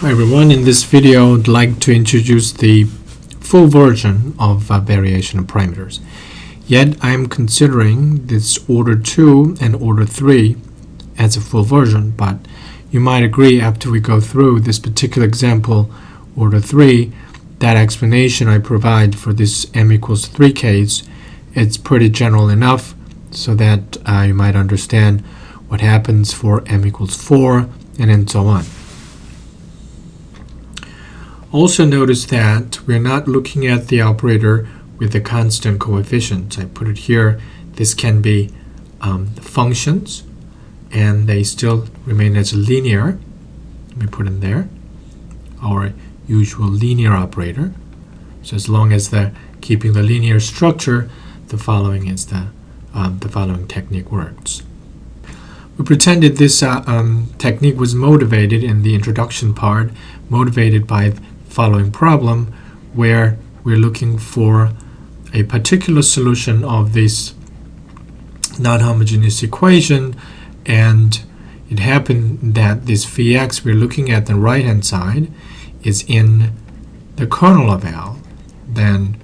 Hi everyone, in this video I'd like to introduce the full version of variation of parameters. Yet I am considering this order 2 and order 3 as a full version, but you might agree after we go through this particular example, order 3, that explanation I provide for this m equals 3 case, it's pretty general enough so that you might understand what happens for m equals 4 and so on. Also notice that we're not looking at the operator with a constant coefficient. I put it here. This can be functions, and they still remain as linear. Let me put in there our usual linear operator. So as long as they're keeping the linear structure, the following is the following technique works. We pretended this technique was motivated in the introduction part, motivated by following problem where we're looking for a particular solution of this non-homogeneous equation, and it happened that this Vx we're looking at the right hand side is in the kernel of L. Then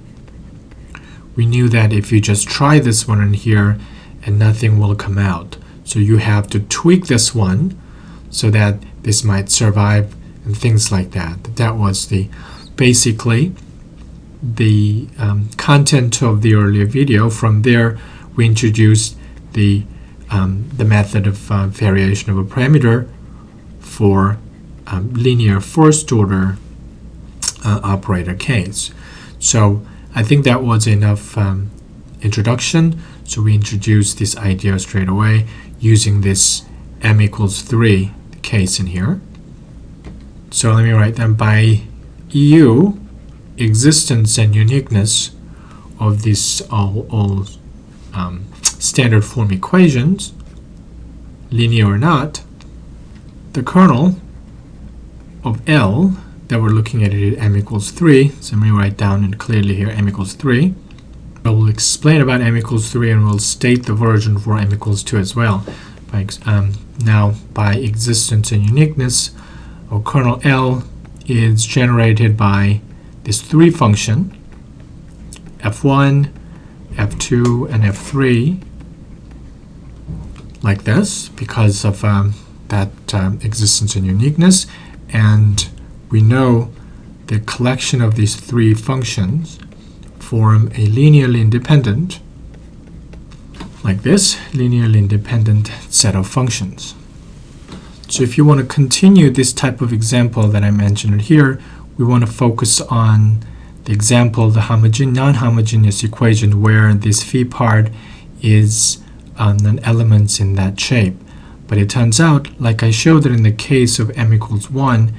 we knew that if you just try this one in here and nothing will come out, so you have to tweak this one so that this might survive and things like that. That was basically the content of the earlier video. From there, we introduced the method of variation of a parameter for linear first order operator case. So I think that was enough introduction. So we introduced this idea straight away using this m equals 3 case in here. So let me write them by EU, existence and uniqueness of these all standard form equations, linear or not, the kernel of L that we're looking at it at m equals 3. So let me write down it clearly here, m equals 3. I will explain about m equals 3 and we'll state the version for m equals 2 as well. Now by existence and uniqueness, our kernel L is generated by this 3 function, f1, f2, and f3, like this, because of that existence and uniqueness. And we know the collection of these 3 functions form a linearly independent, like this, linearly independent set of functions. So if you want to continue this type of example that I mentioned here, we want to focus on the example, the non-homogeneous equation where this phi part is an element in that shape. But it turns out, like I showed that in the case of m equals 1,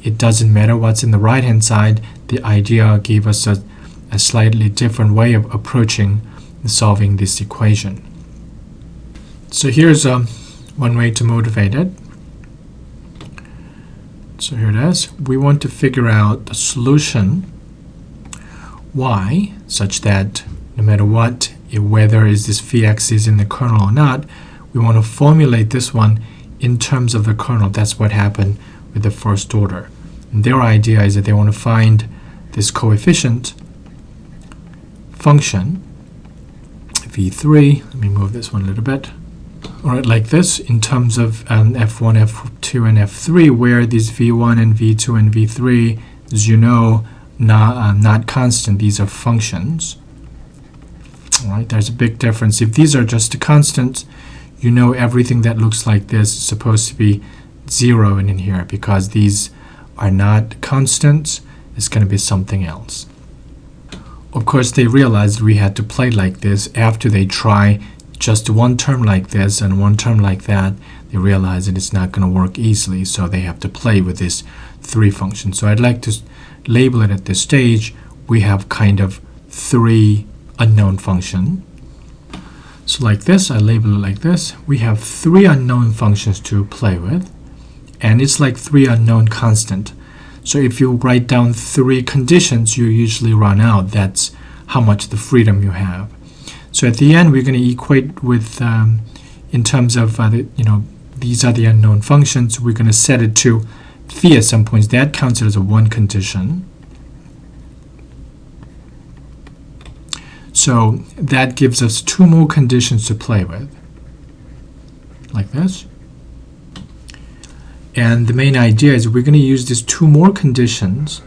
it doesn't matter what's in the right-hand side. The idea gave us a slightly different way of approaching solving this equation. So here's one way to motivate it. So here it is. We want to figure out the solution y such that no matter what, whether is this Vx is in the kernel or not, we want to formulate this one in terms of the kernel. That's what happened with the first order. And their idea is that they want to find this coefficient function v3. Let me move this one a little bit. Alright, like this, in terms of f1, f2, and f3, where these v1 and v2 and v3, as you know, not constant. These are functions. Alright, there's a big difference. If these are just a constant, you know everything that looks like this is supposed to be 0 in here, because these are not constants. It's going to be something else. Of course, they realized we had to play like this. After they try just one term like this and one term like that, they realize that it's not going to work easily, so they have to play with this 3 function. So I'd like to label it at this stage. We have kind of 3 unknown function. So like this, I label it like this. We have 3 unknown functions to play with, and it's like 3 unknown constant. So if you write down 3 conditions, you usually run out. That's how much the freedom you have. So at the end, we're going to equate with, in terms of, these are the unknown functions. We're going to set it to phi at some points, that counts it as a one condition. So that gives us two more conditions to play with, like this. And the main idea is we're going to use these two more conditions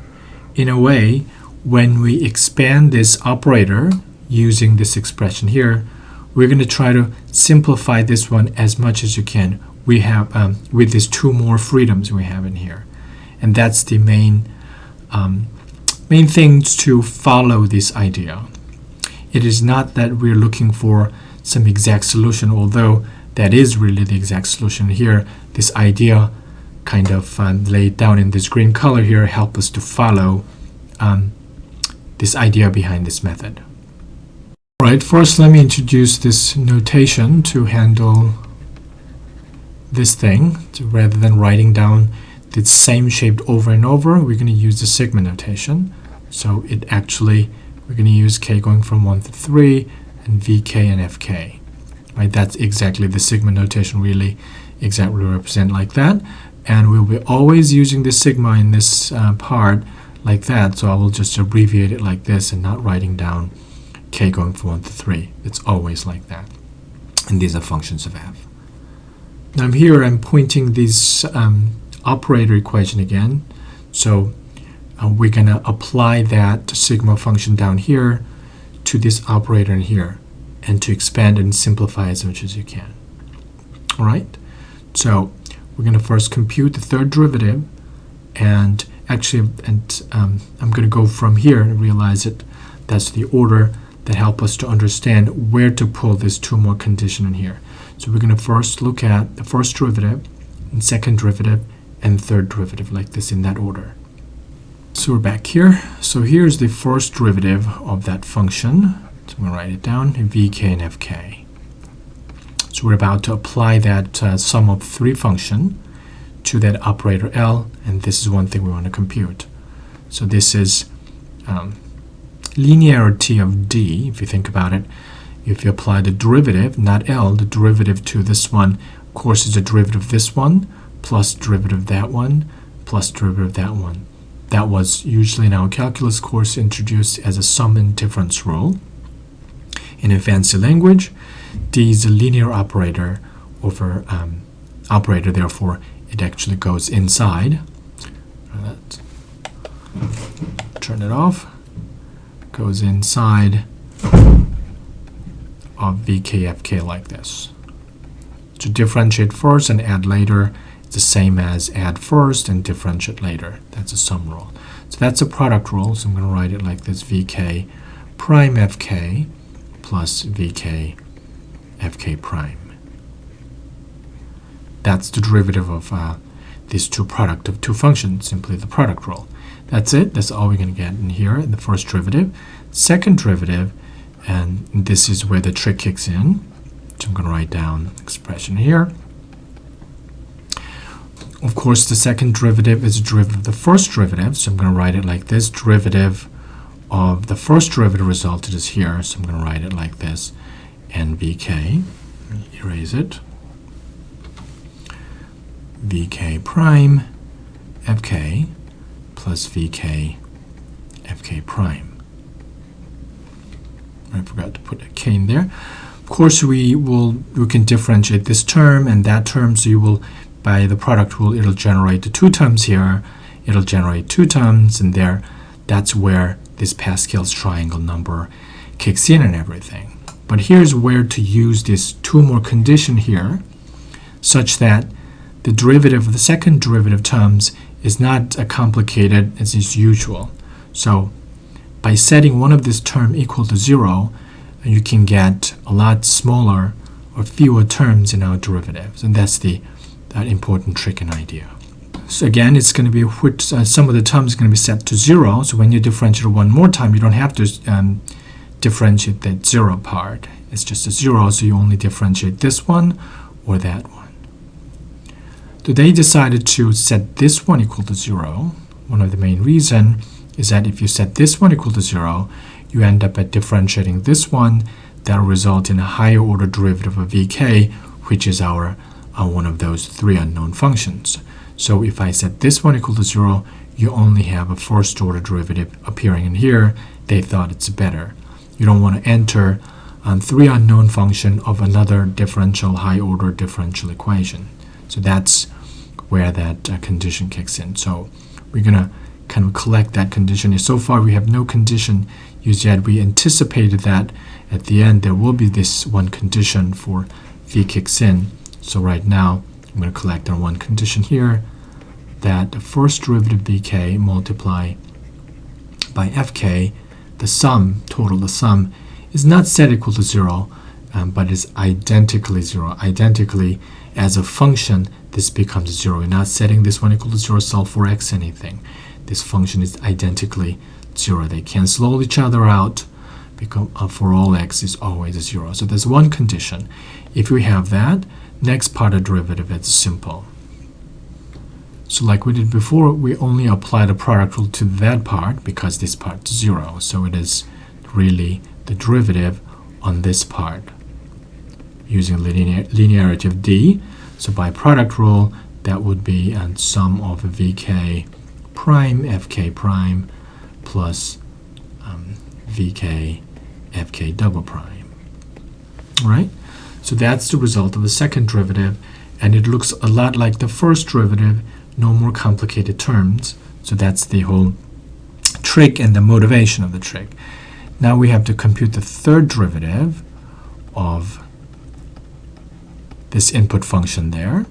in a way when we expand this operator using this expression here, we're going to try to simplify this one as much as you can. We have with these two more freedoms we have in here, and that's the main things to follow this idea. It is not that we're looking for some exact solution, although that is really the exact solution here. This idea kind of laid down in this green color here help us to follow this idea behind this method. All right, first let me introduce this notation to handle this thing. So rather than writing down the same shape over and over, we're going to use the sigma notation. So it actually, we're going to use k going from 1 to 3 and vk and fk. Right, that's exactly the sigma notation, really exactly represent like that. And we'll be always using the sigma in this part like that, so I will just abbreviate it like this and not writing down k going from 1 to 3. It's always like that. And these are functions of f. Now here I'm pointing this operator equation again. So we're going to apply that sigma function down here to this operator in here and to expand and simplify as much as you can. All right, so we're going to first compute the third derivative, and actually I'm going to go from here and realize that that's the order that help us to understand where to pull this two more condition in here. So we're going to first look at the first derivative and second derivative and third derivative like this in that order. So we're back here. So here's the first derivative of that function. So I'm going to write it down, vk and fk. So we're about to apply that sum of 3 function to that operator L, and this is one thing we want to compute. So this is linearity of D. If you think about it, if you apply the derivative, not L, the derivative to this one, of course, is the derivative of this one plus derivative of that one plus derivative of that one. That was usually in our calculus course introduced as a sum and difference rule. In a fancy language, D is a linear operator over operator, therefore it actually goes inside. Turn it off. Goes inside of VKFK like this. To differentiate first and add later, it's the same as add first and differentiate later. That's a sum rule. So that's a product rule, so I'm going to write it like this, VK prime FK plus VK FK prime. That's the derivative of these two product of two functions, simply the product rule. That's it. That's all we're going to get in here in the first derivative. Second derivative, and this is where the trick kicks in. So I'm going to write down expression here. Of course, the second derivative is a derivative of the first derivative, so I'm going to write it like this. Derivative of the first derivative resulted is here, so I'm going to write it like this. And VK, erase it. VK prime FK plus VK FK prime. I forgot to put a k in there. Of course, we can differentiate this term and that term, so you will, by the product rule, it'll generate the two terms here. It'll generate two terms, and there, that's where this Pascal's triangle number kicks in and everything. But here's where to use this two more condition here, such that the derivative of the second derivative terms is not as complicated as is usual. So by setting one of this term equal to 0, you can get a lot smaller or fewer terms in our derivatives, and that's that important trick and idea. So again, it's going to be which some of the terms is going to be set to 0. So when you differentiate one more time, you don't have to differentiate that 0 part. It's just a 0, so you only differentiate this one or that one. So they decided to set this one equal to 0. One of the main reasons is that if you set this one equal to 0, you end up at differentiating this one. That will result in a higher order derivative of VK, which is our one of those three unknown functions. So if I set this one equal to 0, you only have a first order derivative appearing in here. They thought it's better. You don't want to enter 3 unknown function of another differential high order differential equation. So that's where that condition kicks in. So we're going to kind of collect that condition. So far we have no condition used yet. We anticipated that at the end there will be this one condition for v kicks in. So right now I'm going to collect on one condition here, that the first derivative vk multiplied by fk, the sum, the sum, is not set equal to 0, but is identically 0. Identically, as a function, this becomes 0. You're not setting this one equal to 0, solve for x anything. This function is identically 0. They cancel each other out, because for all x is always 0. So there's one condition. If we have that, next part of derivative is simple. So like we did before, we only apply the product rule to that part because this part is 0. So it is really the derivative on this part using linearity of d. So by product rule, that would be sum of vk prime fk prime plus vk fk double prime. All right? So that's the result of the second derivative, and it looks a lot like the first derivative, no more complicated terms. So that's the whole trick and the motivation of the trick. Now we have to compute the third derivative of this input function there.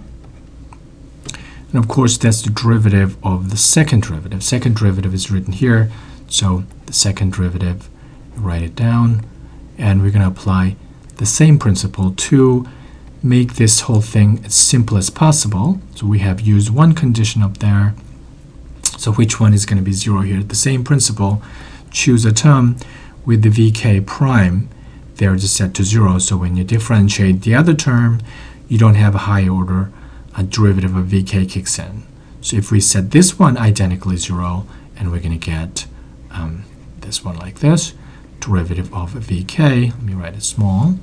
And of course, that's the derivative of the second derivative. Second derivative is written here. So the second derivative, write it down. And we're going to apply the same principle to make this whole thing as simple as possible. So we have used one condition up there. So which one is going to be 0 here? The same principle. Choose a term with the vk prime. They're just set to 0. So when you differentiate the other term, you don't have a high order derivative of vk kicks in. So if we set this one identically 0, and we're going to get this one like this, derivative of vk, let me write it small,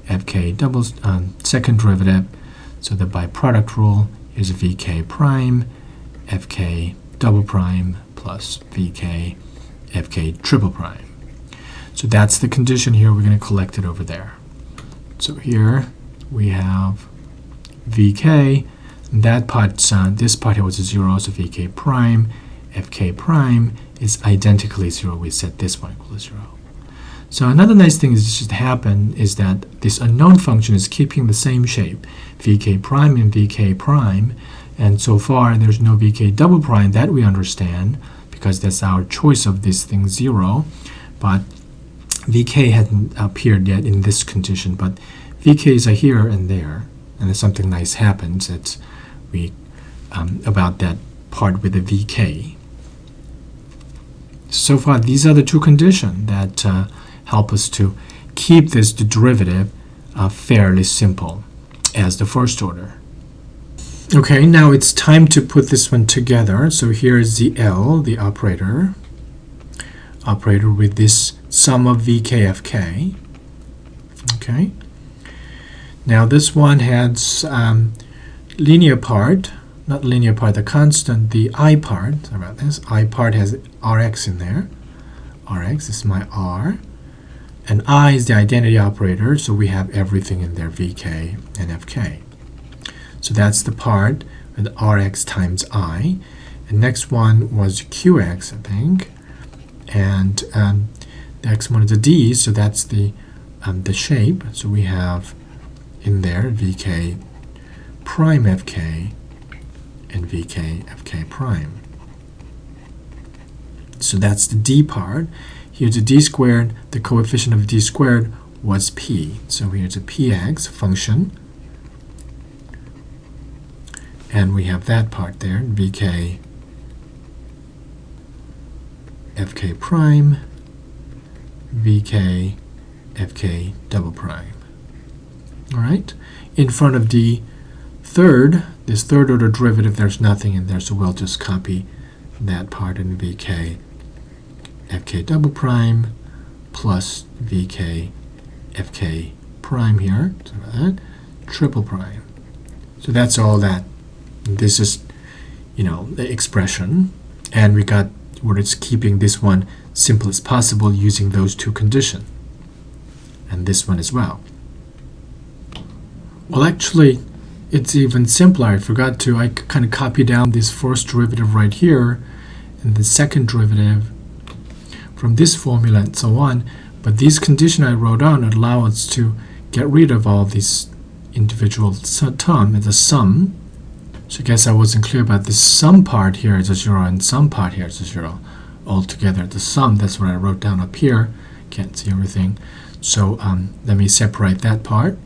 fk double, second derivative, so the by product rule is vk prime, fk double prime plus vk, fk triple prime. So that's the condition here. We're going to collect it over there. So here we have vk, that part, this part here was 0, so vk prime, fk prime is identically 0. We set this one equal to 0. So another nice thing that should happen is that this unknown function is keeping the same shape, vk prime and vk prime, and so far there's no vk double prime that we understand because that's our choice of this thing 0, but vk hadn't appeared yet in this condition, but vk's are here and there, and then something nice happens that we about that part with the vk. So far, these are the two conditions that help us to keep this derivative fairly simple as the first order. Okay, now it's time to put this one together. So here is the L, the operator with this sum of vk, okay. Now this one has linear part, not linear part, the constant, the I part, sorry about this, I part has Rx in there. Rx is my R. And I is the identity operator, so we have everything in there, vk and fk. So that's the part with Rx times I. And next one was Qx, I think. And the next one is the D, so that's the shape. So we have in there vk prime fk and vk fk prime. So that's the D part. Here's a d squared. The coefficient of d squared was p. So here's a px function. And we have that part there, vk fk prime, vk fk double prime. All right. In front of the third, this third order derivative, there's nothing in there, so we'll just copy that part in vk fk double prime plus vk fk prime here, so that triple prime. So that's all that. This is the expression, and we got where it's keeping this one simple as possible using those two conditions, and this one as well. Well, actually, it's even simpler. I kind of copy down this first derivative right here and the second derivative from this formula and so on, but these conditions I wrote down allow us to get rid of all these individual terms as a sum. So I guess I wasn't clear about this sum part here is a 0 and sum part here is a 0. Altogether, the sum, that's what I wrote down up here. Can't see everything. So let me separate that part.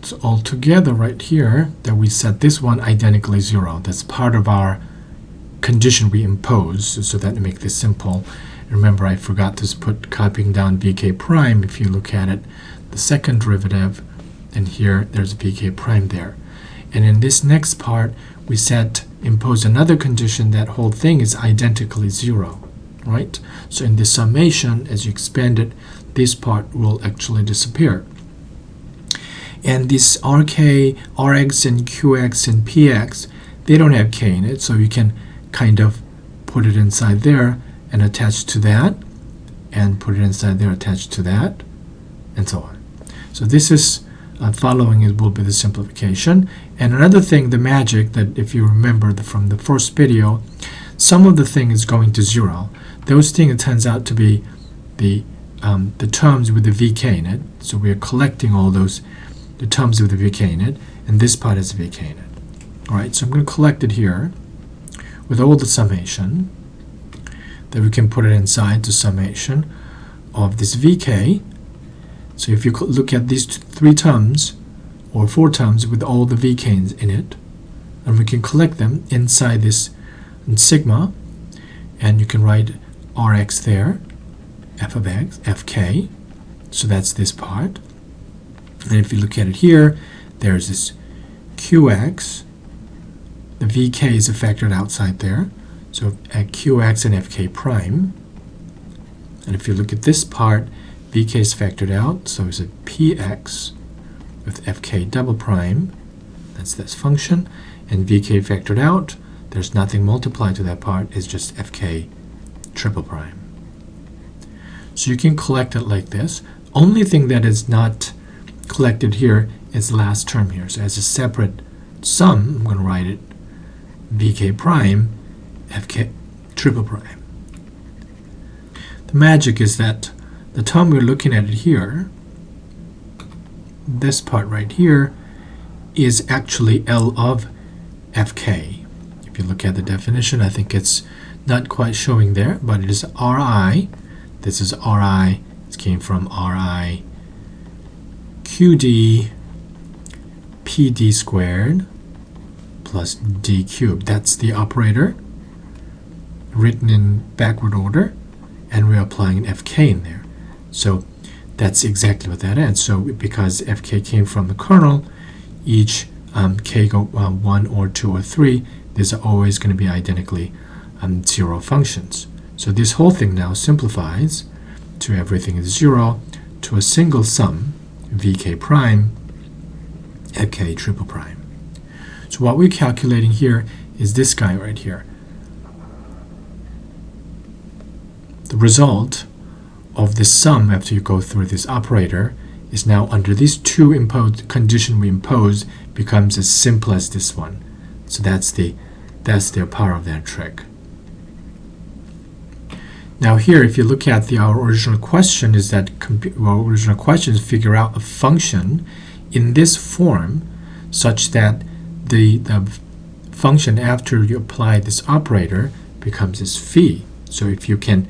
So altogether right here, that we set this one identically 0. That's part of our condition we impose, so that to make this simple. Remember, I forgot to put copying down vk prime. If you look at it, the second derivative, and here there's vk prime there. And in this next part, we impose another condition. That whole thing is identically 0, right? So in this summation, as you expand it, this part will actually disappear. And this rk, rx, and qx, and px, they don't have k in it, so you can kind of put it inside there and attach to that, and put it inside there, attached to that, and so on. So this is following it will be the simplification. And another thing, the magic, that if you remember from the first video, some of the thing is going to 0. Those things, it turns out to be the terms with the vk in it. So we are collecting all the terms with the vk in it, and this part has vk in it. All right, so I'm going to collect it here with all the summation. Then we can put it inside the summation of this vk. So if you look at these three terms, or four terms with all the vk's in it, and we can collect them inside this sigma, and you can write rx there, f of x, fk, so that's this part. And if you look at it here, there's this qx, the vk is factored outside there, so at qx and fk prime. And if you look at this part, vk is factored out, so it's a px with fk double prime, that's this function, and vk factored out, there's nothing multiplied to that part, it's just fk triple prime. So you can collect it like this. Only thing that is not collected here is the last term here. So as a separate sum, I'm going to write it vk prime fk triple prime. The magic is that the term we're looking at it here, this part right here, is actually L of fk. If you look at the definition, I think it's not quite showing there, but it is Ri. This is Ri. It came from Ri qd pd squared plus d cubed. That's the operator written in backward order, and we're applying an fk in there. So that's exactly what that is. So because fk came from the kernel, each k go 1 or 2 or 3, these are always going to be identically 0 functions. So this whole thing now simplifies to everything is 0 to a single sum, vk prime, fk triple prime. So what we're calculating here is this guy right here. The result of this sum, after you go through this operator, is now under these two condition we impose, becomes as simple as this one. So that's the power of that trick. Now here, if you look at our original question, is that our original question is figure out a function in this form such that the function after you apply this operator becomes this phi. So if you can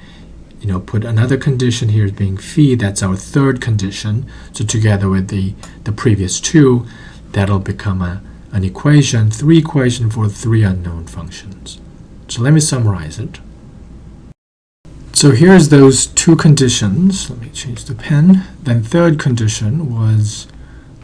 put another condition here as being phi, that's our third condition. So together with the previous two, that'll become an equation, three equations for three unknown functions. So let me summarize it. So here's those two conditions. Let me change the pen. Then third condition was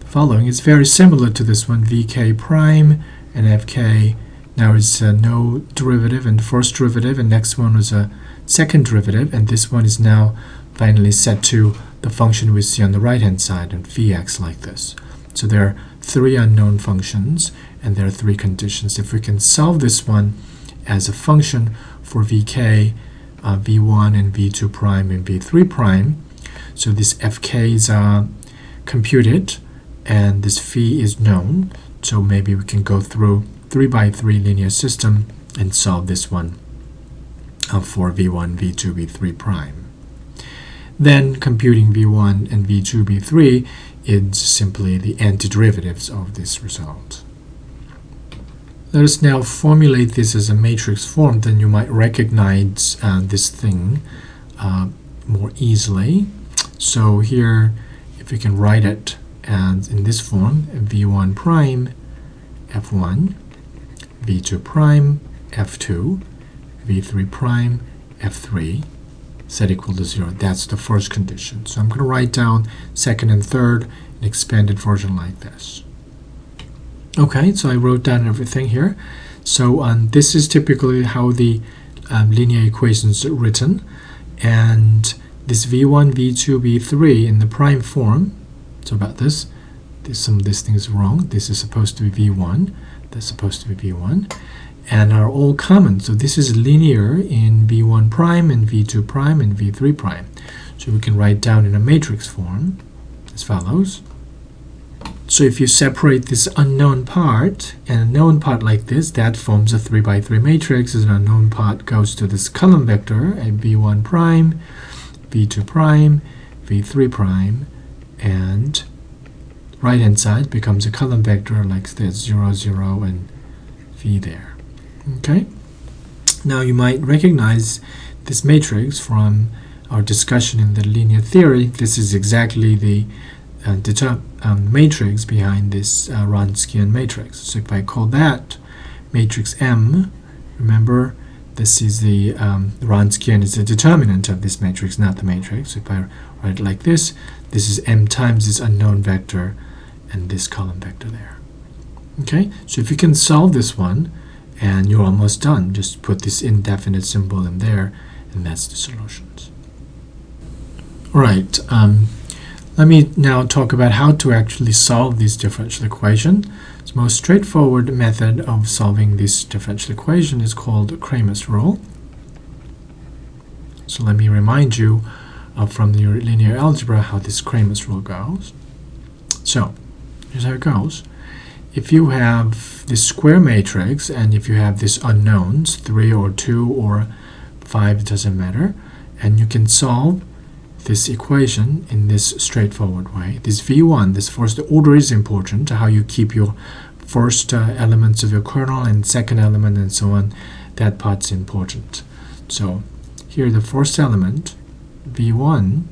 the following. It's very similar to this one, vk prime and fk. Now it's no derivative and first derivative, and next one was a second derivative, and this one is now finally set to the function we see on the right hand side, and phi x like this. So there are three unknown functions, and there are three conditions. If we can solve this one as a function for vk, v1 and v2 prime and v3 prime, so these fk's are computed and this phi is known, so maybe we can go through 3x3 linear system and solve this one for v1, v2, v3 prime. Then computing v1 and v2, v3 is simply the antiderivatives of this result. Let us now formulate this as a matrix form, then you might recognize this thing more easily. So here, if we can write it as in this form, v1 prime f1, v2 prime f2, v3 prime f3, set equal to 0. That's the first condition. So I'm going to write down second and third, an expanded version like this. Okay, so I wrote down everything here. So this is typically how the linear equations are written. And this v1, v2, v3 in the prime form, so about this, some of this thing is wrong. This is supposed to be v1, that's supposed to be v1, and are all common. So this is linear in v1 prime and v2 prime and v3 prime. So we can write down in a matrix form as follows. So if you separate this unknown part and a known part like this, that forms a 3x3 matrix. As an unknown part goes to this column vector at v1 prime, v2 prime, v3 prime, and right hand side becomes a column vector like this, 0, 0, and v there. Okay. Now you might recognize this matrix from our discussion in the linear theory. This is exactly the matrix behind this Wronskian matrix. So if I call that matrix M, remember this is the Wronskian is the determinant of this matrix, not the matrix. So if I write it like this, this is M times this unknown vector and this column vector there. Okay, so if you can solve this one, and you're almost done, just put this indefinite symbol in there, and that's the solutions. All right. Let me now talk about how to actually solve this differential equation. The most straightforward method of solving this differential equation is called Cramer's rule. So let me remind you from your linear algebra how this Cramer's rule goes. So here's how it goes. If you have this square matrix and if you have these unknowns, 3 or 2 or 5, it doesn't matter, and you can solve this equation in this straightforward way. This v1, this first order is important, how you keep your first elements of your kernel and second element and so on. That part's important. So here the first element, v1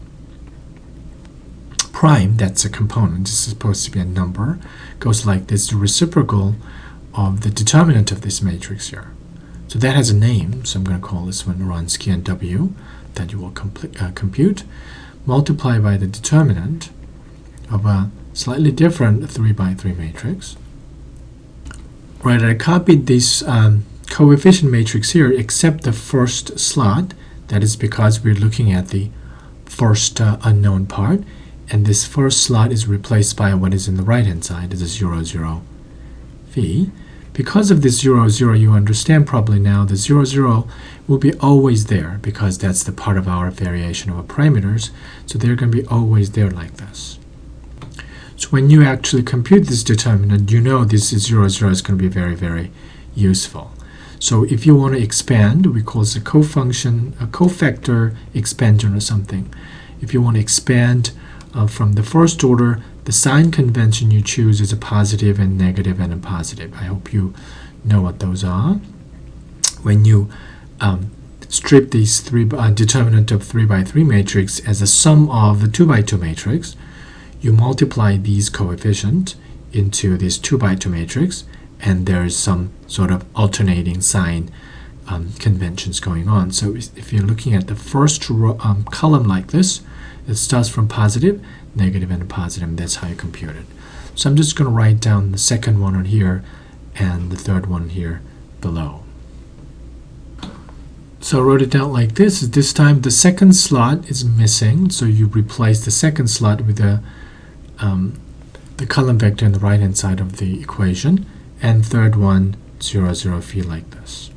prime, that's a component, this is supposed to be a number, goes like this, the reciprocal of the determinant of this matrix here. So that has a name, so I'm going to call this one Wronskian W, that you will compute, multiply by the determinant of a slightly different 3x3 matrix. Right, I copied this coefficient matrix here except the first slot. That is because we're looking at the first unknown part, and this first slot is replaced by what is in the right hand side, is a 0, 0, v. Because of this 0, 0, you understand probably now the 0, 0 will be always there because that's the part of our variation over parameters. So they're going to be always there like this. So when you actually compute this determinant, you know this is 0, 0 is going to be very, very useful. So if you want to expand, we call this a cofunction, a cofactor expansion or something. If you want to expand from the first order, the sign convention you choose is a positive and negative and a positive. I hope you know what those are. When you strip these determinant of 3x3 matrix as a sum of the 2x2 matrix, you multiply these coefficients into this 2x2 matrix, and there is some sort of alternating sign conventions going on. So if you're looking at the first column like this, it starts from positive, negative, and a positive, and that's how you compute it. So I'm just going to write down the second one on here and the third one here below. So I wrote it down like this. This time the second slot is missing, so you replace the second slot with the column vector on the right hand side of the equation, and third one 0, 0 phi like this.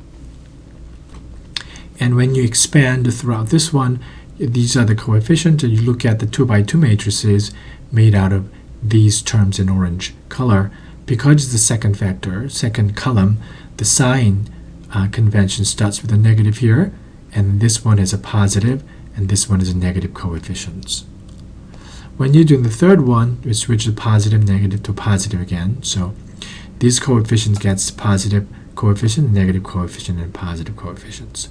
And when you expand throughout this one, these are the coefficients, and you look at the 2 by 2 matrices made out of these terms in orange color. Because it's the second factor, second column, the sign convention starts with a negative here, and this one is a positive, and this one is a negative coefficients. When you're doing the third one, we switch the positive, negative to positive again. So these coefficients gets positive coefficient, negative coefficient, and positive coefficients.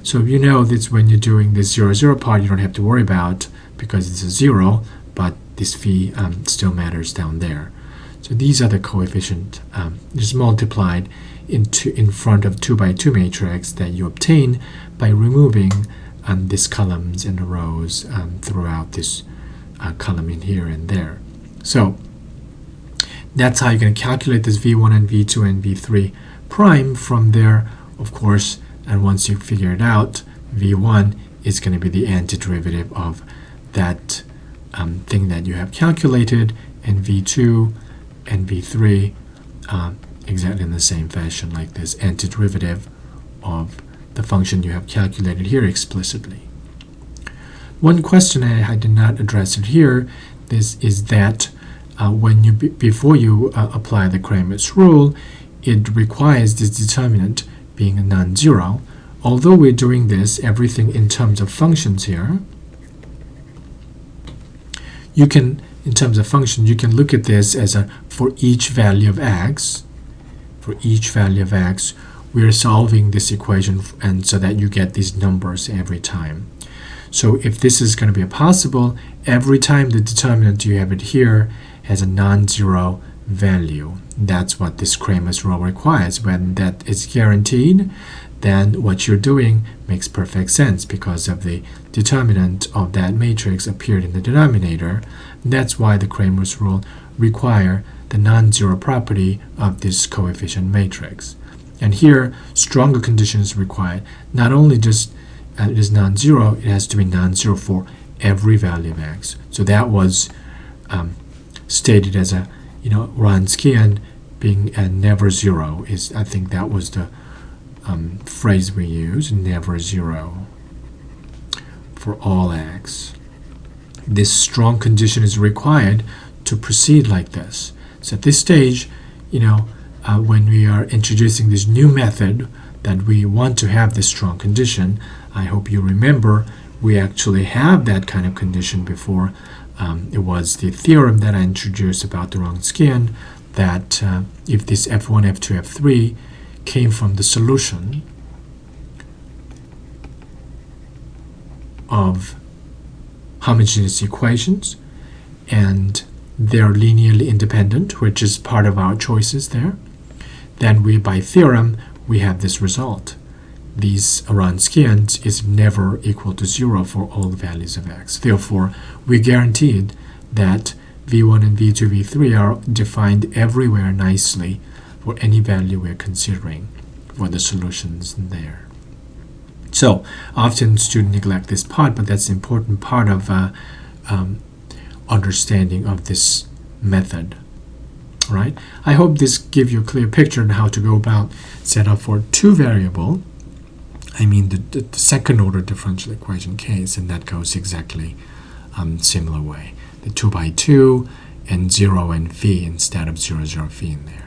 So you know this when you're doing this 0, 0 part, you don't have to worry about because it's a 0, but this phi still matters down there. So these are the coefficient just multiplied in front of 2 by 2 matrix that you obtain by removing these columns and the rows throughout this column in here and there. So that's how you're going to calculate this V1 and V2 and V3 prime. From there, of course, and once you figure it out, V1 is going to be the antiderivative of that thing that you have calculated, and V2 and V3 exactly in the same fashion like this, antiderivative of the function you have calculated here explicitly. One question I did not address it here is that when you before you apply the Cramer's rule, it requires this determinant being a non-zero. Although we're doing this everything in terms of functions here, you can, in terms of function, you can look at this as a for each value of x. For each value of x, we are solving this equation, and so that you get these numbers every time. So if this is going to be possible, every time the determinant you have it here has a non-zero value. That's what this Cramer's rule requires. When that is guaranteed, then what you're doing makes perfect sense because of the determinant of that matrix appeared in the denominator. That's why the Cramer's rule require the non-zero property of this coefficient matrix. And here, stronger conditions required. Not only just it is non-zero, it has to be non-zero for every value of x. So that was stated as a, Wronskian being a never zero. I think that was the phrase we use, never zero for all x. This strong condition is required to proceed like this. So at this stage, when we are introducing this new method that we want to have this strong condition, I hope you remember we actually have that kind of condition before. It was the theorem that I introduced about the Wronskian, that if this f1, f2, f3 came from the solution of homogeneous equations and they're linearly independent, which is part of our choices there, then we, by theorem, we have this result. These Wronskians is never equal to 0 for all the values of x. Therefore, we guaranteed that v1 and v2, v3 are defined everywhere nicely for any value we're considering for the solutions there. So often students neglect this part, but that's an important part of understanding of this method. Right? I hope this gives you a clear picture on how to go about set up for two variable. I mean the second order differential equation case, and that goes exactly similar way. The 2 by 2 and 0 and phi instead of 0, 0 phi in there.